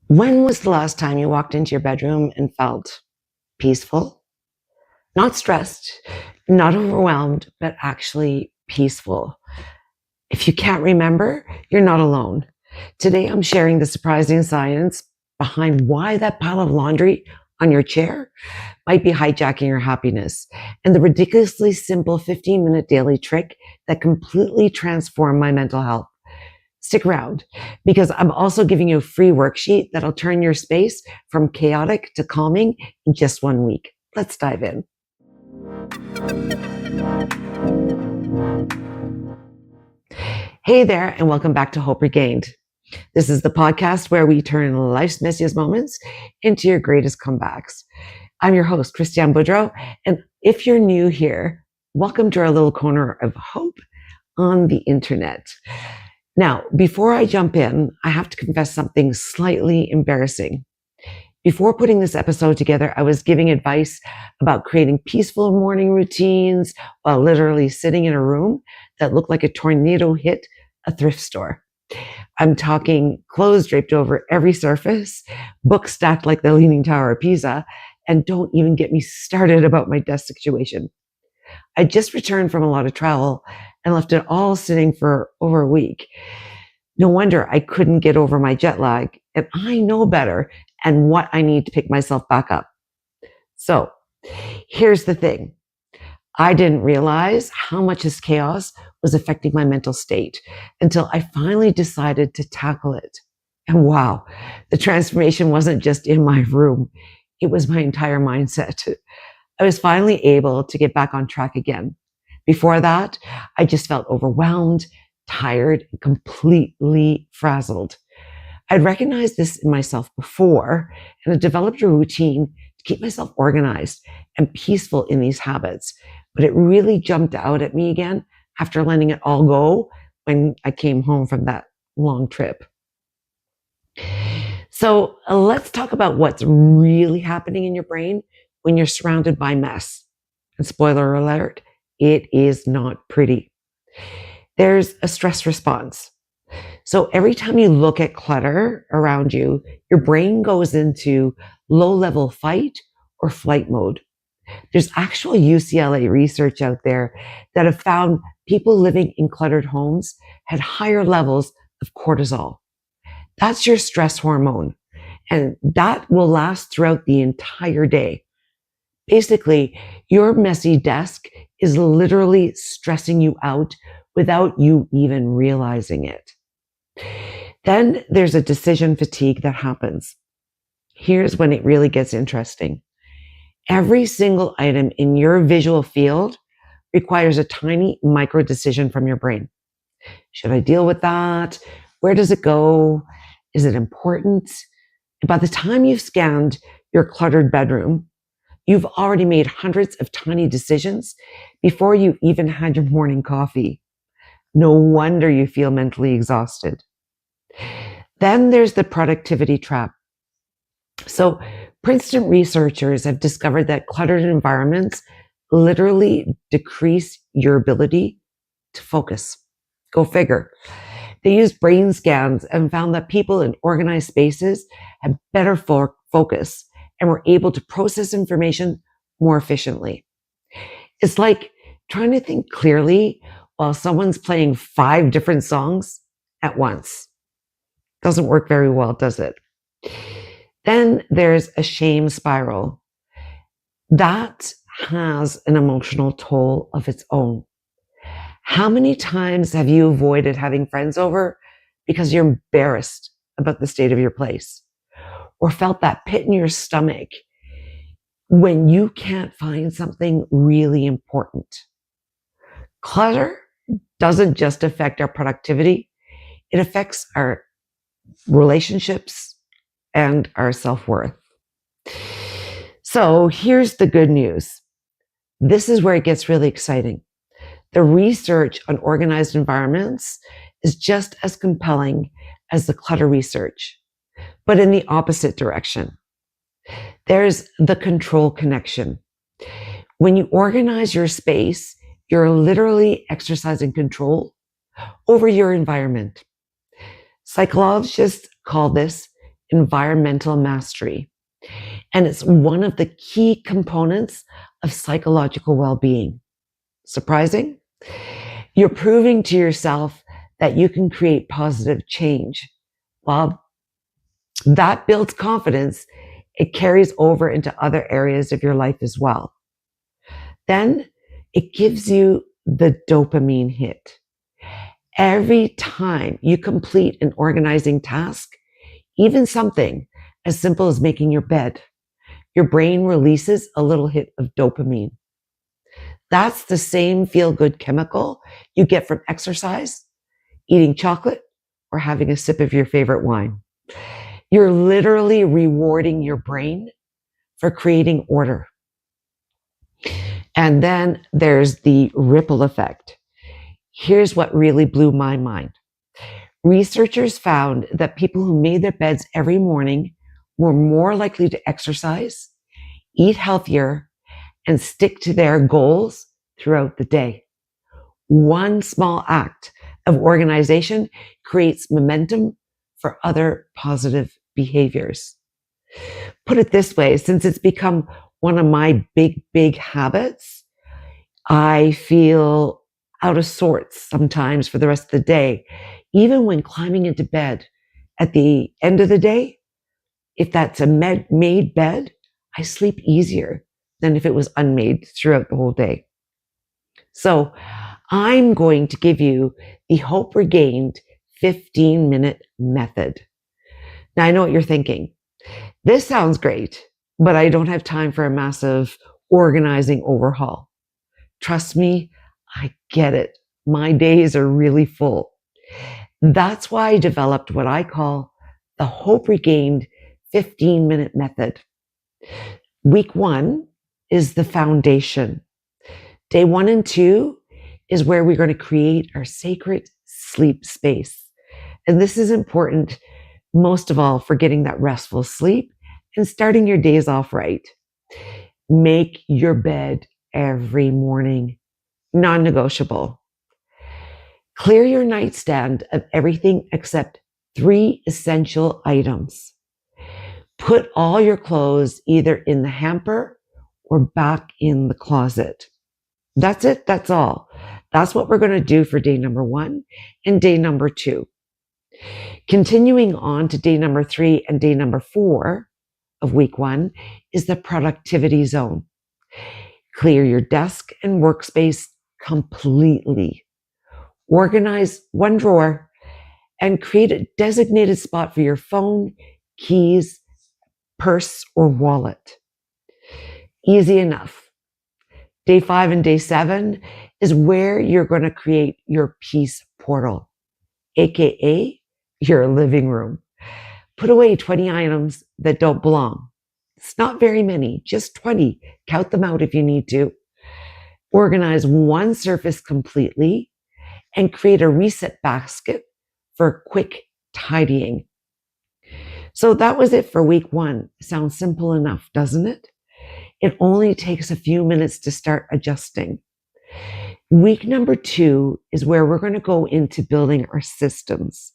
When was the last time you walked into your bedroom and felt peaceful? Not stressed, not overwhelmed, but actually peaceful. If you can't remember, you're not alone. Today, I'm sharing the surprising science behind why that pile of laundry on your chair might be hijacking your happiness, and the ridiculously simple 15-minute daily trick that completely transformed my mental health. Stick around because I'm also giving you a free worksheet that'll turn your space from chaotic to calming in just 1 week. Let's dive in. Hey there, and welcome back to Hope Regained. This is the podcast where we turn life's messiest moments into your greatest comebacks. I'm your host, Christiane Boudreau, and if you're new here, welcome to our little corner of hope on the internet. Now, before I jump in, I have to confess something slightly embarrassing. Before putting this episode together, I was giving advice about creating peaceful morning routines while literally sitting in a room that looked like a tornado hit a thrift store. I'm talking clothes draped over every surface, books stacked like the Leaning Tower of Pisa, and don't even get me started about my desk situation. I just returned from a lot of travel and left it all sitting for over a week. No wonder I couldn't get over my jet lag, and I know better and what I need to pick myself back up. So here's the thing. I didn't realize how much this chaos was affecting my mental state until I finally decided to tackle it. And wow, the transformation wasn't just in my room. It was my entire mindset. I was finally able to get back on track again. Before that, I just felt overwhelmed, tired, and completely frazzled. I'd recognized this in myself before, and I developed a routine to keep myself organized and peaceful in these habits. But it really jumped out at me again after letting it all go when I came home from that long trip. So let's talk about what's really happening in your brain when you're surrounded by mess. And spoiler alert, it is not pretty. There's a stress response. So every time you look at clutter around you, your brain goes into low-level fight or flight mode. There's actual UCLA research out there that have found people living in cluttered homes had higher levels of cortisol. That's your stress hormone, and that will last throughout the entire day. Basically, your messy desk is literally stressing you out without you even realizing it. Then there's a decision fatigue that happens. Here's when it really gets interesting. Every single item in your visual field requires a tiny micro decision from your brain. Should I deal with that? Where does it go? Is it important? By the time you've scanned your cluttered bedroom, you've already made hundreds of tiny decisions before you even had your morning coffee. No wonder you feel mentally exhausted. Then there's the productivity trap. So Princeton researchers have discovered that cluttered environments literally decrease your ability to focus. Go figure. They used brain scans and found that people in organized spaces had better focus and were able to process information more efficiently. It's like trying to think clearly while someone's playing 5 different songs at once. Doesn't work very well, does it? Then there's a shame spiral. That has an emotional toll of its own. How many times have you avoided having friends over because you're embarrassed about the state of your place? Or felt that pit in your stomach when you can't find something really important? Clutter doesn't just affect our productivity, it affects our relationships and our self-worth. So here's the good news. This is where it gets really exciting. The research on organized environments is just as compelling as the clutter research, but in the opposite direction. There's the control connection. When you organize your space, you're literally exercising control over your environment. Psychologists call this environmental mastery. And it's one of the key components of psychological well-being. Surprising? You're proving to yourself that you can create positive change. Well, that builds confidence. It carries over into other areas of your life as well. Then it gives you the dopamine hit. Every time you complete an organizing task, even something as simple as making your bed, your brain releases a little hit of dopamine. That's the same feel-good chemical you get from exercise, eating chocolate, or having a sip of your favorite wine. You're literally rewarding your brain for creating order. And then there's the ripple effect. Here's what really blew my mind. Researchers found that people who made their beds every morning were more likely to exercise, eat healthier, and stick to their goals throughout the day. One small act of organization creates momentum for other positive behaviors. Put it this way, since it's become one of my big habits, I feel out of sorts sometimes for the rest of the day. Even when climbing into bed at the end of the day, if that's a made bed, I sleep easier than if it was unmade throughout the whole day. So I'm going to give you the Hope Regained 15-minute method. Now I know what you're thinking. This sounds great, but I don't have time for a massive organizing overhaul. Trust me, I get it. My days are really full. That's why I developed what I call the Hope Regained 15-minute method. Week 1 is the foundation. Day 1 and 2 is where we're going to create our sacred sleep space. And this is important, most of all, for getting that restful sleep and starting your days off right. Make your bed every morning. Non-negotiable. Clear your nightstand of everything except 3 essential items. Put all your clothes either in the hamper or back in the closet. That's it. That's all. That's what we're going to do for day number 1 and day number 2. Continuing on to day number 3 and day number 4 of week 1 is the productivity zone. Clear your desk and workspace completely. Organize one drawer and create a designated spot for your phone, keys, purse, or wallet. Easy enough. Day 5 and day 7 is where you're going to create your peace portal, aka your living room. Put away 20 items that don't belong. It's not very many, just 20. Count them out if you need to. Organize one surface completely and create a reset basket for quick tidying. So that was it for week 1. Sounds simple enough, doesn't it? It only takes a few minutes to start adjusting. Week number 2 is where we're going to go into building our systems,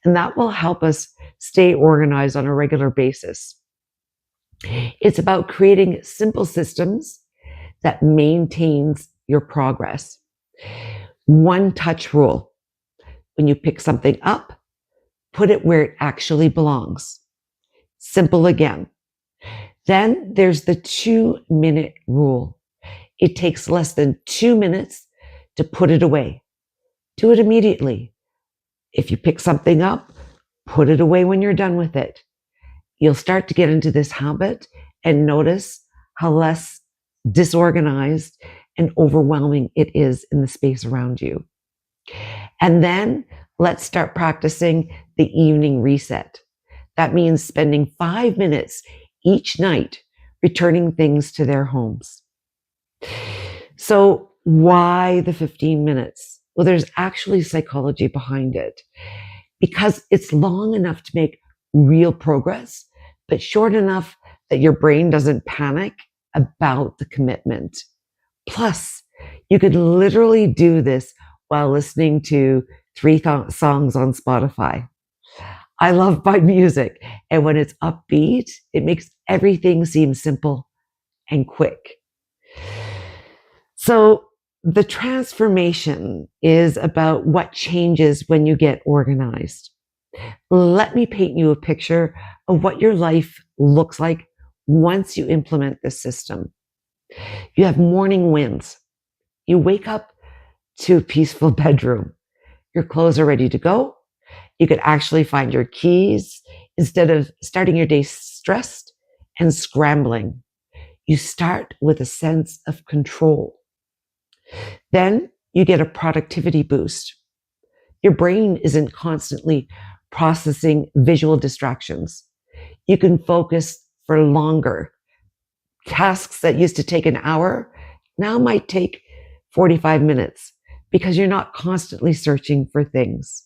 and that will help us stay organized on a regular basis. It's about creating simple systems that maintains your progress. One touch rule. When you pick something up, put it where it actually belongs. Simple again. Then there's the 2-minute rule. It takes less than 2 minutes to put it away. Do it immediately. If you pick something up, put it away when you're done with it. You'll start to get into this habit and notice how less disorganized and overwhelming it is in the space around you. And then let's start practicing the evening reset. That means spending 5 minutes each night returning things to their homes. So why the 15 minutes? Well, there's actually psychology behind it because it's long enough to make real progress, but short enough that your brain doesn't panic about the commitment. Plus, you could literally do this while listening to 3 songs on Spotify. I love my music. And when it's upbeat, it makes everything seem simple and quick. So the transformation is about what changes when you get organized. Let me paint you a picture of what your life looks like once you implement this system. You have morning wins. You wake up to a peaceful bedroom. Your clothes are ready to go. You could actually find your keys instead of starting your day stressed and scrambling. You start with a sense of control. Then you get a productivity boost. Your brain isn't constantly processing visual distractions. You can focus for longer. Tasks that used to take an hour now might take 45 minutes because you're not constantly searching for things.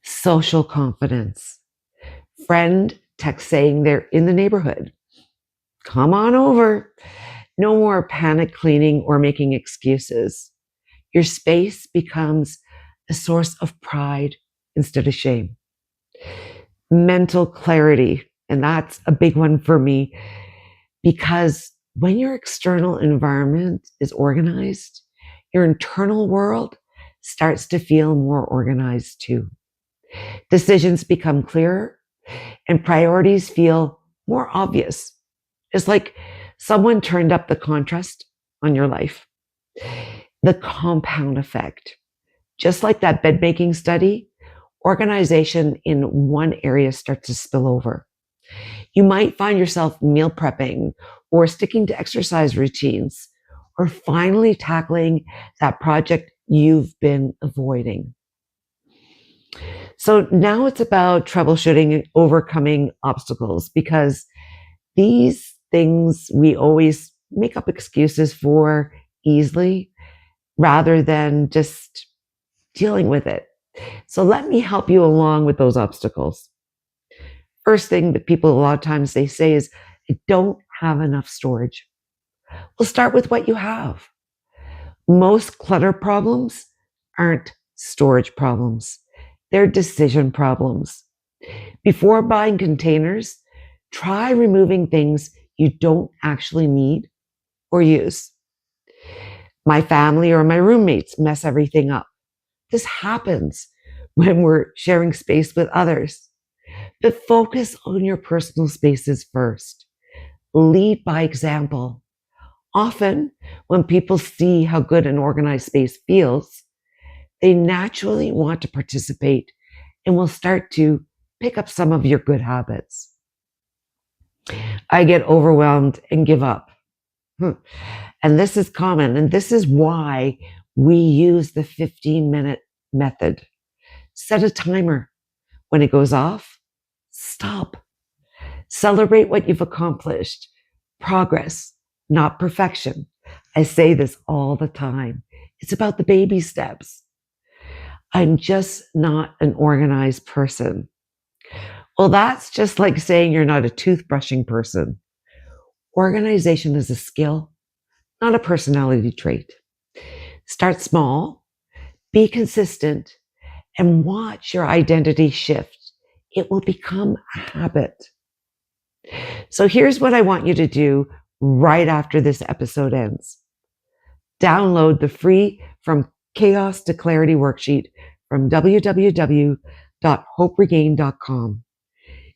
Social confidence. Friend text saying they're in the neighborhood. Come on over. No more panic cleaning or making excuses. Your space becomes a source of pride instead of shame. Mental clarity. And that's a big one for me because when your external environment is organized, your internal world starts to feel more organized too. Decisions become clearer and priorities feel more obvious. It's like someone turned up the contrast on your life. The compound effect. Just like that bed making study, organization in one area starts to spill over. You might find yourself meal prepping or sticking to exercise routines or finally tackling that project you've been avoiding. So now it's about troubleshooting and overcoming obstacles because these things we always make up excuses for easily rather than just dealing with it. So let me help you along with those obstacles. First thing that people a lot of times they say is, I don't have enough storage. We'll start with what you have. Most clutter problems aren't storage problems. They're decision problems. Before buying containers, try removing things you don't actually need or use. My family or my roommates mess everything up. This happens when we're sharing space with others. But focus on your personal spaces first. Lead by example. Often, when people see how good an organized space feels, they naturally want to participate and will start to pick up some of your good habits. I get overwhelmed and give up. And this is common. And this is why we use the 15-minute method. Set a timer. When it goes off, stop. Celebrate what you've accomplished. Progress, not perfection. I say this all the time. It's about the baby steps. I'm just not an organized person. Well, that's just like saying you're not a toothbrushing person. Organization is a skill, not a personality trait. Start small, be consistent, and watch your identity shift. It will become a habit. So here's what I want you to do right after this episode ends. Download the free From Chaos to Clarity worksheet from www.hoperegain.com.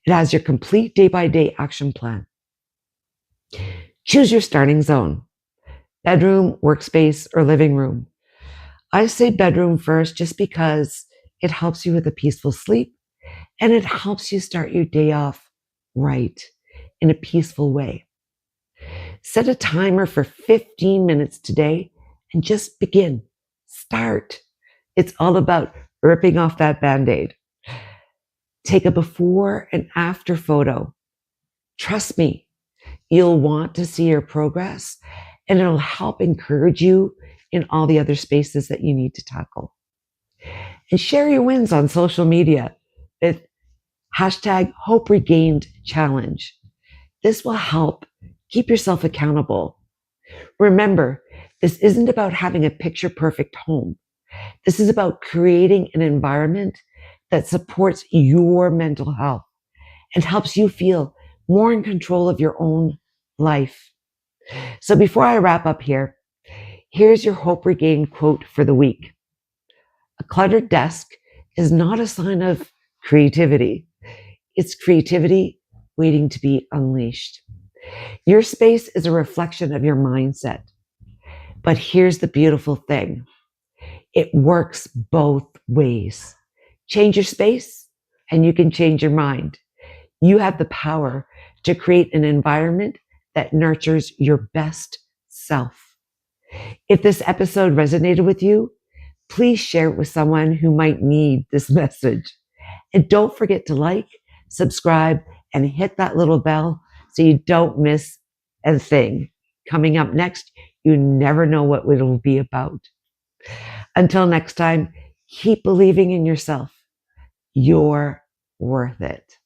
It has your complete day-by-day action plan. Choose your starting zone. Bedroom, workspace, or living room. I say bedroom first just because it helps you with a peaceful sleep and it helps you start your day off right in a peaceful way. Set a timer for 15 minutes today and just begin. Start. It's all about ripping off that Band-Aid. Take a before and after photo. Trust me, you'll want to see your progress and it'll help encourage you in all the other spaces that you need to tackle. And share your wins on social media with hashtag Hope Regained Challenge. This will help keep yourself accountable. Remember, this isn't about having a picture perfect home. This is about creating an environment that supports your mental health and helps you feel more in control of your own life. So before I wrap up here, here's your Hope Regained quote for the week. A cluttered desk is not a sign of creativity. It's creativity waiting to be unleashed. Your space is a reflection of your mindset. But here's the beautiful thing. It works both ways. Change your space and you can change your mind. You have the power to create an environment that nurtures your best self. If this episode resonated with you, please share it with someone who might need this message. And don't forget to like, subscribe, and hit that little bell so you don't miss a thing. Coming up next, you never know what it will be about. Until next time, keep believing in yourself. You're worth it.